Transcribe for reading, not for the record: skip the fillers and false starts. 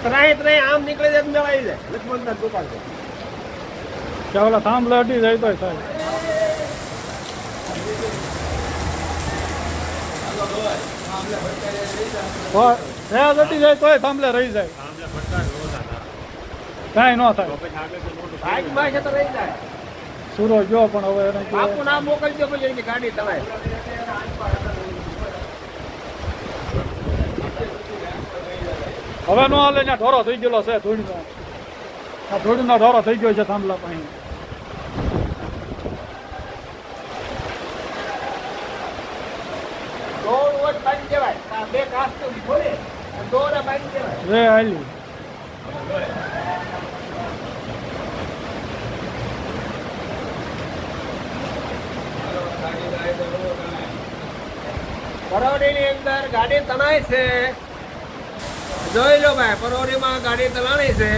ત્રાય આમ નીકળે જાય તો મેળાઈ જાય લક્ષ્મણદાસ દુકાન છે કે ઓલા થાંભલે અડી જાય તોય થાય. અડી જાય તોય થાંભલે રહી જાય કાંઈ ન થાય. ભાગમાં છે તો રહી જાય. સુરો ગયો પણ હવે એને બાપુ નામ મોકલજો પછી એની ગાડી તળાય. હવે નો હાલે ત્યાં ઢોરો થઈ ગયેલો છે ધૂળનો. આ ધૂળનો ઢોરો થઈ ગયો છે થાંભલા પાસે. દોડ વોટ બાંધી દેવાય. આ બે કાસ્ત ભોરે દોરા બાંધી દેવાય. રે હાલી પરોડીની અંદર ગાડી તણાય છે. જોઈ લો ભાઈ, પરોડીમાં ગાડી તણાણી છે.